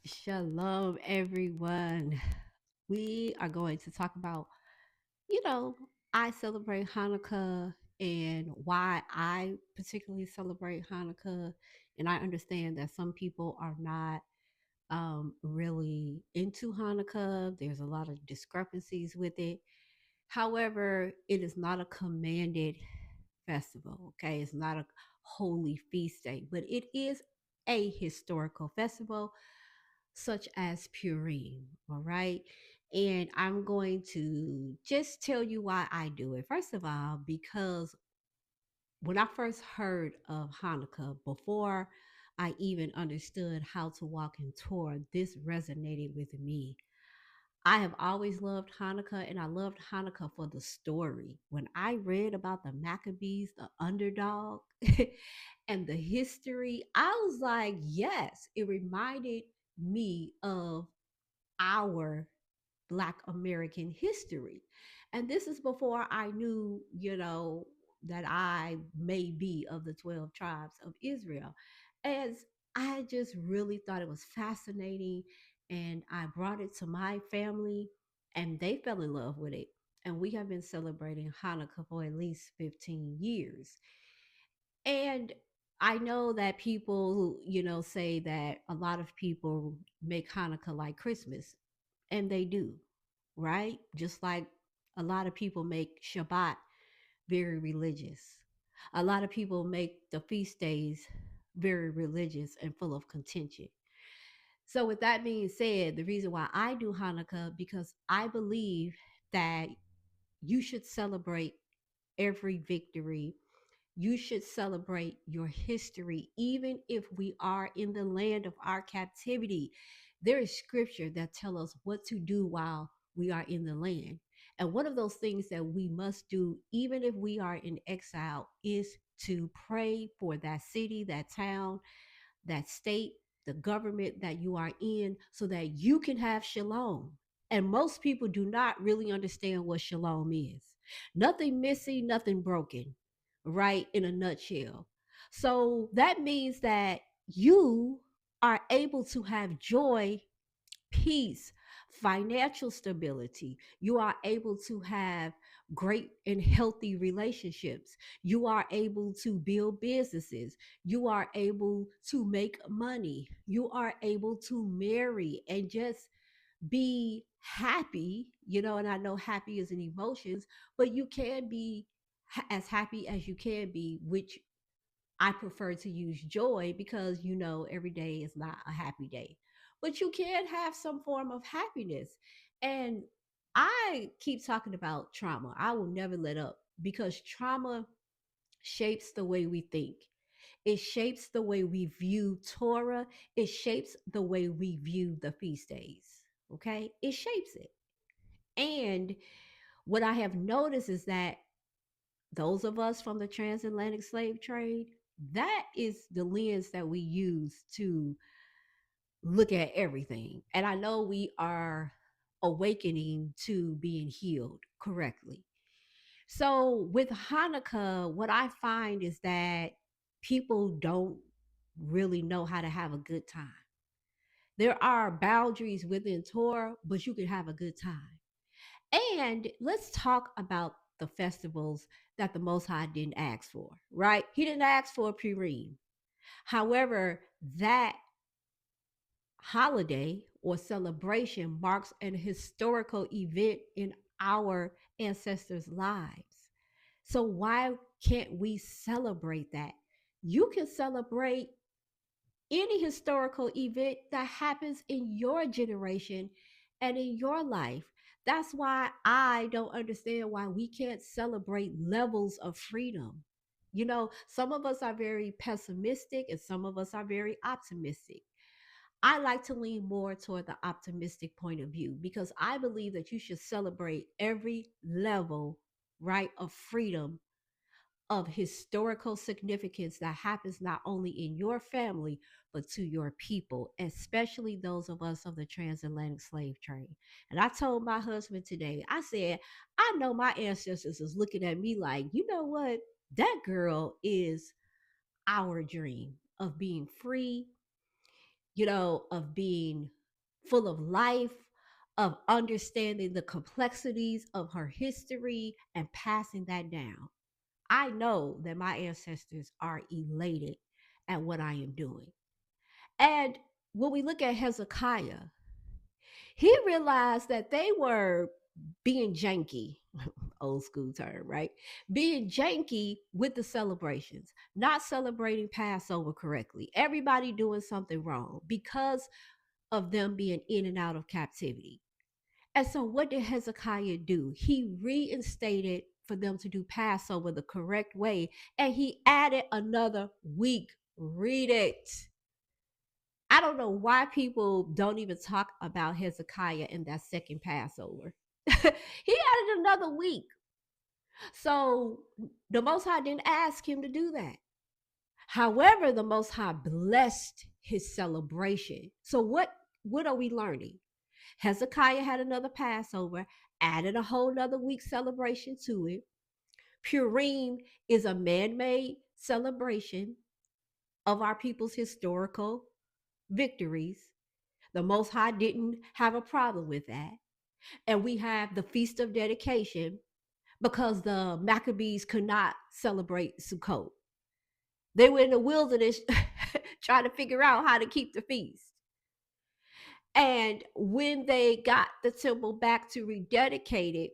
Shalom, everyone. We are going to talk about, you know, I celebrate Hanukkah and why I particularly celebrate Hanukkah. And I understand that some people are not really into Hanukkah. There's a lot of discrepancies with it. However, it is not a commanded festival, okay? It's not a holy feast day, but it is a historical festival such as Purim, all right? And I'm going to just tell you why I do it. First of all, because when I first heard of Hanukkah, before I even understood how to walk in Torah, this resonated with me. I have always loved Hanukkah, and I loved Hanukkah for the story. When I read about the Maccabees, the underdog, and the history, I was like, yes, it reminded me of our Black American history. And this is before I knew, that I may be of the 12 tribes of Israel. As I just really thought it was fascinating. And I brought it to my family, and they fell in love with it. And we have been celebrating Hanukkah for at least 15 years. And I know that people, say that a lot of people make Hanukkah like Christmas, and they do, right? Just like a lot of people make Shabbat very religious. A lot of people make the feast days very religious and full of contention. So, with that being said, the reason why I do Hanukkah, because I believe that you should celebrate every victory. You should celebrate your history, even if we are in the land of our captivity. There is scripture that tell us what to do while we are in the land. And one of those things that we must do, even if we are in exile, is to pray for that city, that town, that state, the government that you are in, so that you can have shalom. And most people do not really understand what shalom is. Nothing missing, nothing broken, right? In a nutshell. So that means that you are able to have joy, peace, financial stability. You are able to have great and healthy relationships. You are able to build businesses. You are able to make money. You are able to marry and just be happy, and I know happy is an emotions, but you can be as happy as you can be, which I prefer to use joy because every day is not a happy day. But you can have some form of happiness. And I keep talking about trauma. I will never let up because trauma shapes the way we think. It shapes the way we view Torah. It shapes the way we view the feast days. Okay? It shapes it. And what I have noticed is that those of us from the transatlantic slave trade, that is the lens that we use to look at everything. And I know we are awakening to being healed correctly. So with Hanukkah, what I find is that people don't really know how to have a good time. There are boundaries within Torah, but you can have a good time. And let's talk about the festivals that the Most High didn't ask for, right? He didn't ask for Purim. However, that holiday or celebration marks an historical event in our ancestors' lives. So, why can't we celebrate that? You can celebrate any historical event that happens in your generation and in your life. That's why I don't understand why we can't celebrate levels of freedom. Some of us are very pessimistic and some of us are very optimistic. I like to lean more toward the optimistic point of view because I believe that you should celebrate every level, right, of freedom, of historical significance that happens not only in your family but to your people, especially those of us of the transatlantic slave trade. And I told my husband today, I said, I know my ancestors is looking at me like, you know what, that girl is our dream of being free, of being full of life, of understanding the complexities of her history and passing that down. I know that my ancestors are elated at what I am doing. And when we look at Hezekiah, he realized that they were being janky, old school term, right? Being janky with the celebrations, not celebrating Passover correctly. Everybody doing something wrong because of them being in and out of captivity. And so, what did Hezekiah do? He reinstated for them to do Passover the correct way, and he added another week. Read it. I don't know why people don't even talk about Hezekiah in that second Passover. He added another week. So the Most High didn't ask him to do that. However, the Most High blessed his celebration. So what are we learning? Hezekiah had another Passover, added a whole nother week celebration to it. Purim is a man-made celebration of our people's historical victories. The Most High didn't have a problem with that. And we have the Feast of Dedication because the Maccabees could not celebrate Sukkot. They were in the wilderness trying to figure out how to keep the feast. And when they got the temple back to rededicate it,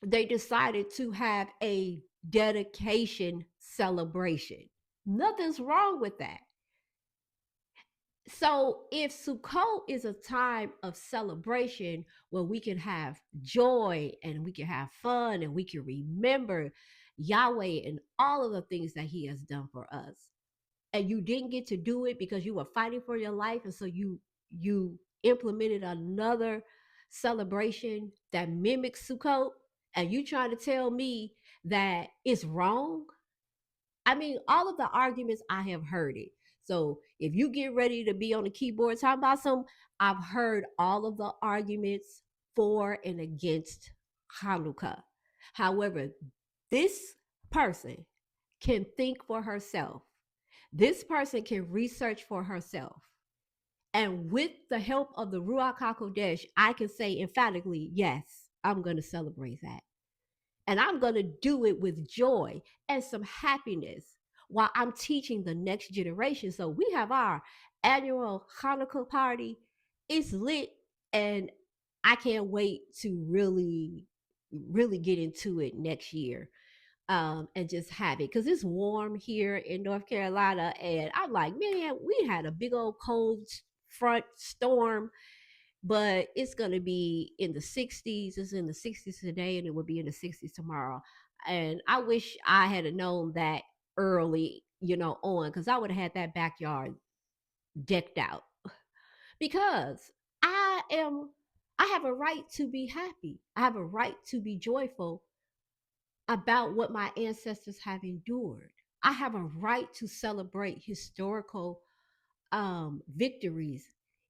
they decided to have a dedication celebration. Nothing's wrong with that. So if Sukkot is a time of celebration where we can have joy and we can have fun and we can remember Yahweh and all of the things that he has done for us, and you didn't get to do it because you were fighting for your life, and so you implemented another celebration that mimics Sukkot, and you trying to tell me that it's wrong. I mean, all of the arguments, I have heard it. So if you get ready to be on the keyboard talking about some, I've heard all of the arguments for and against Hanukkah. However, this person can think for herself. This person can research for herself. And with the help of the Ruach HaKodesh, I can say emphatically, yes, I'm going to celebrate that. And I'm going to do it with joy and some happiness while I'm teaching the next generation. So we have our annual Hanukkah party. It's lit, and I can't wait to really get into it next year, and just have it because it's warm here in North Carolina. And I'm like, man, we had a big old cold front storm, but it's going to be in the 60s. It's in the 60s today, and it will be in the 60s tomorrow. And I wish I had known that early, on, because I would have had that backyard decked out. Because I am, I have a right to be happy. I have a right to be joyful about what my ancestors have endured. I have a right to celebrate historical victories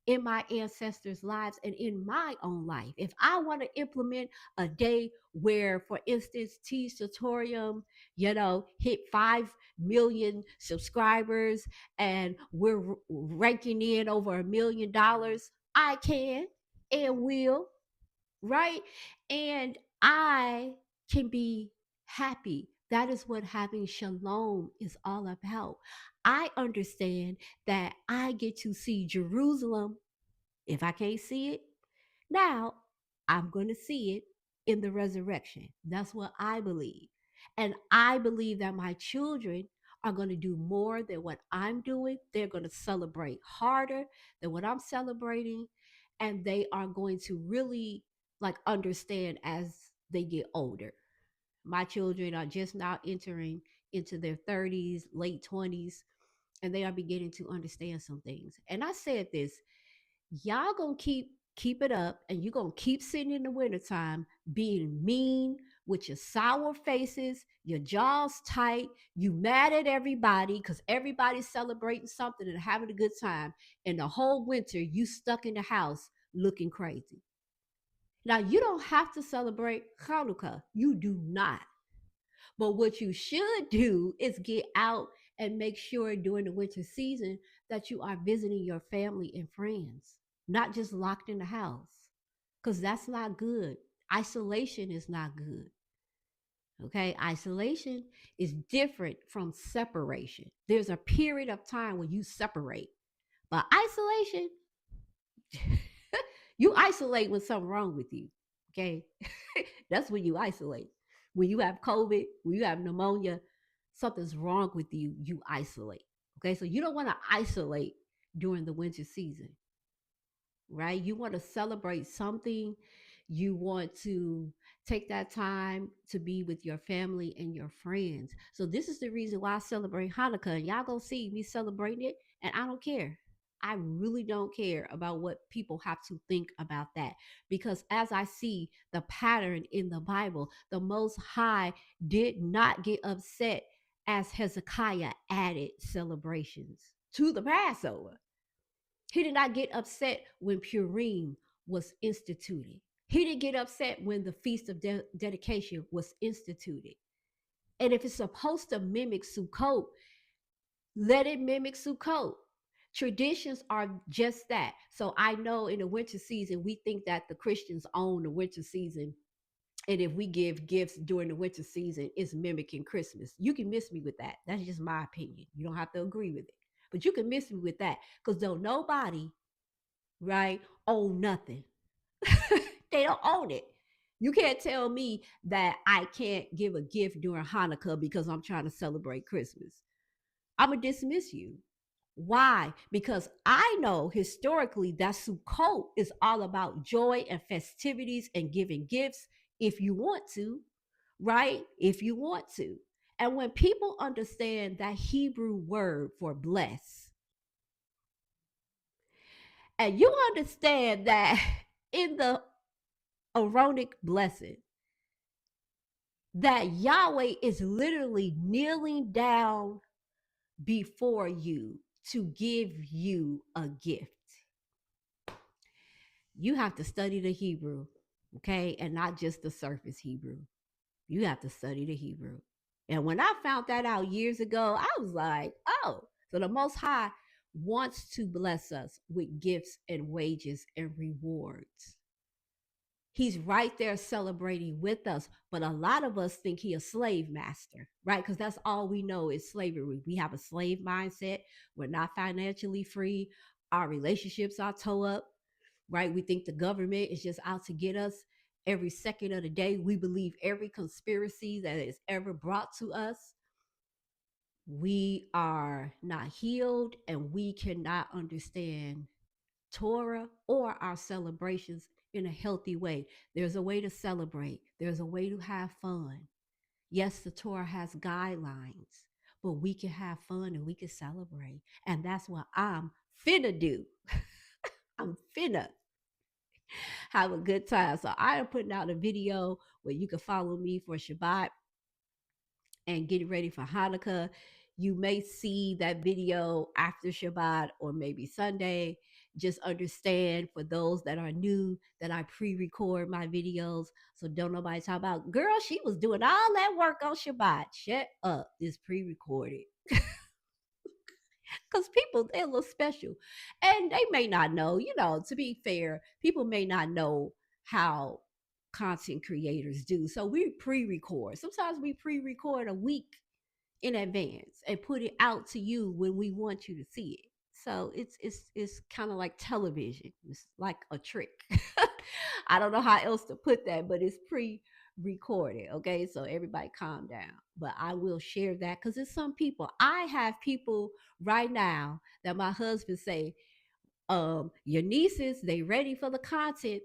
in my ancestors' lives and in my own life. If I want to implement a day where, for instance, T Satorium, hit 5 million subscribers and we're ranking in over $1 million, I can and will, right? And I can be happy. That is what having shalom is all about. I understand that I get to see Jerusalem. If I can't see it now, I'm going to see it in the resurrection. That's what I believe. And I believe that my children are going to do more than what I'm doing. They're going to celebrate harder than what I'm celebrating. And they are going to really like understand as they get older. My children are just now entering into their 30s, late 20s, and they are beginning to understand some things. And I said this, y'all gonna keep it up, and you're gonna keep sitting in the wintertime being mean with your sour faces, your jaws tight, you mad at everybody because everybody's celebrating something and having a good time, and the whole winter you stuck in the house looking crazy. Now you don't have to celebrate Hanukkah, you do not. But what you should do is get out and make sure during the winter season that you are visiting your family and friends. not just locked in the house, because that's not good. Isolation is not good. Okay, isolation is different from separation. There's a period of time when you separate, but isolation, you isolate when something wrong with you. Okay, that's when you isolate. When you have COVID, when you have pneumonia, something's wrong with you. You isolate. Okay, so you don't want to isolate during the winter season, right? You want to celebrate something. You want to take that time to be with your family and your friends. So this is the reason why I celebrate Hanukkah. And y'all gonna see me celebrating it, and I don't care. I really don't care about what people have to think about that, because as I see the pattern in the Bible, the Most High did not get upset as Hezekiah added celebrations to the Passover. He did not get upset when Purim was instituted. He didn't get upset when the Feast of Dedication was instituted. And if it's supposed to mimic Sukkot, let it mimic Sukkot. Traditions are just that. So I know in the winter season, we think that the Christians own the winter season. And if we give gifts during the winter season, it's mimicking Christmas. You can miss me with that. That's just my opinion. You don't have to agree with it. But you can miss me with that. Because though nobody, right, own nothing. They don't own it. You can't tell me that I can't give a gift during Hanukkah because I'm trying to celebrate Christmas. I'm going to dismiss you. Why? Because I know historically that Sukkot is all about joy and festivities and giving gifts if you want to, right? If you want to. And when people understand that Hebrew word for bless, and you understand that in the Aaronic blessing, that Yahweh is literally kneeling down before you to give you a gift. You have to study the Hebrew, okay? And not just the surface Hebrew. You have to study the Hebrew. And when I found that out years ago, I was like, oh, so the Most High wants to bless us with gifts and wages and rewards. He's right there celebrating with us, but a lot of us think he a slave master, right? Because that's all we know is slavery. We have a slave mindset. We're not financially free. Our relationships are toe up, right? We think the government is just out to get us every second of the day. We believe every conspiracy that is ever brought to us. We are not healed, and we cannot understand Torah or our celebrations in a healthy way. There's a way to celebrate, there's a way to have fun. Yes, the Torah has guidelines, but we can have fun and we can celebrate. And that's what I'm finna do. I'm finna have a good time. So I am putting out a video where you can follow me for Shabbat and get ready for Hanukkah. You may see that video after Shabbat or maybe Sunday. Just understand for those that are new that I pre record my videos. So don't nobody talk about, girl, she was doing all that work on Shabbat. Shut up. It's pre recorded. Because people, they're a little special. And they may not know, to be fair, people may not know how content creators do. So we pre record. Sometimes we pre record a week in advance and put it out to you when we want you to see it. So it's kind of like television. It's like a trick. I don't know how else to put that, but it's pre-recorded. Okay, so everybody calm down. But I will share that because it's some people. I have people right now that my husband say, your nieces, they ready for the content.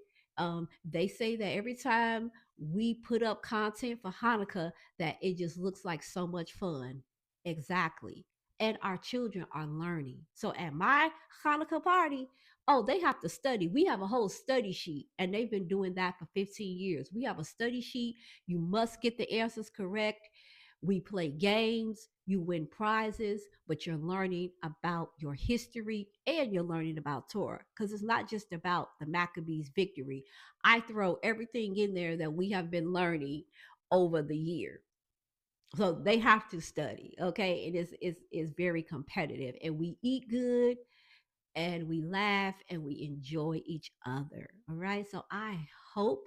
They say that every time we put up content for Hanukkah, that it just looks like so much fun. Exactly. And our children are learning. So at my Hanukkah party, oh, they have to study. We have a whole study sheet, and they've been doing that for 15 years. We have a study sheet. You must get the answers correct. We play games, you win prizes, but you're learning about your history and you're learning about Torah because it's not just about the Maccabees' victory. I throw everything in there that we have been learning over the year. So they have to study, okay? And it's very competitive, and we eat good. and we laugh and we enjoy each other. All right. So I hope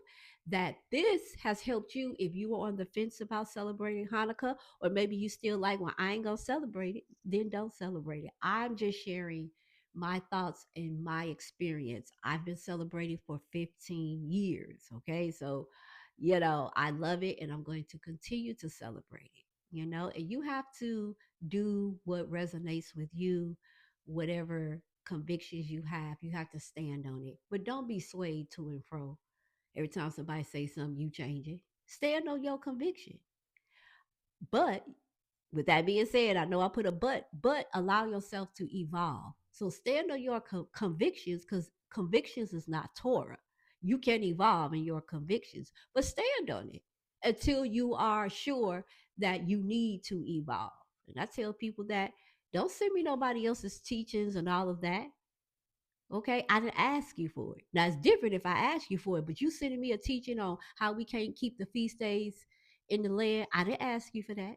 that this has helped you if you are on the fence about celebrating Hanukkah, or maybe you still like, well, I ain't gonna celebrate it, then don't celebrate it. I'm just sharing my thoughts and my experience. I've been celebrating for 15 years. Okay. So, I love it and I'm going to continue to celebrate it, and you have to do what resonates with you, whatever convictions you have to stand on it. But don't be swayed to and fro. Every time somebody say something, you change it. Stand on your conviction. But with that being said, I know I put a but allow yourself to evolve. So stand on your convictions, because convictions is not Torah. You can evolve in your convictions, but stand on it until you are sure that you need to evolve. And I tell people that don't send me nobody else's teachings and all of that. Okay, I didn't ask you for it. Now it's different if I ask you for it, but you sending me a teaching on how we can't keep the feast days in the land. I didn't ask you for that.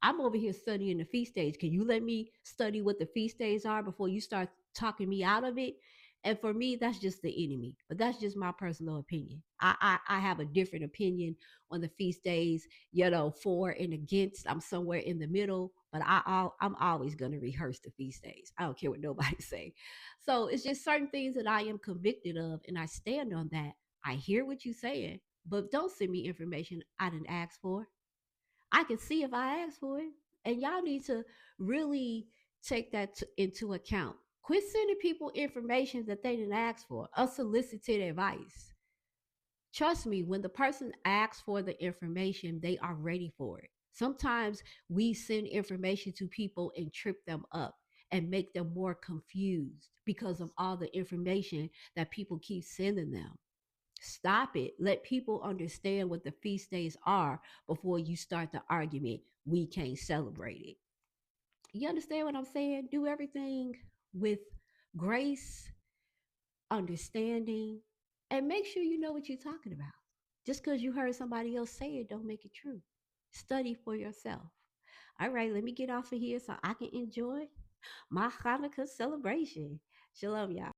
I'm over here studying the feast days. Can you let me study what the feast days are before you start talking me out of it? And for me, that's just the enemy. But that's just my personal opinion. I have a different opinion on the feast days, for and against. I'm somewhere in the middle, but I'm always going to rehearse the feast days. I don't care what nobody say. So it's just certain things that I am convicted of, and I stand on that. I hear what you're saying, but don't send me information I didn't ask for. I can see if I ask for it. And y'all need to really take that into account. Quit sending people information that they didn't ask for, unsolicited advice. Trust me, when the person asks for the information, they are ready for it. Sometimes we send information to people and trip them up and make them more confused because of all the information that people keep sending them. Stop it. Let people understand what the feast days are before you start the argument. We can't celebrate it. You understand what I'm saying? Do everything with grace, understanding, and make sure you know what you're talking about. Just because you heard somebody else say it, don't make it true. Study for yourself. All right, let me get off of here so I can enjoy my Hanukkah celebration. Shalom, y'all.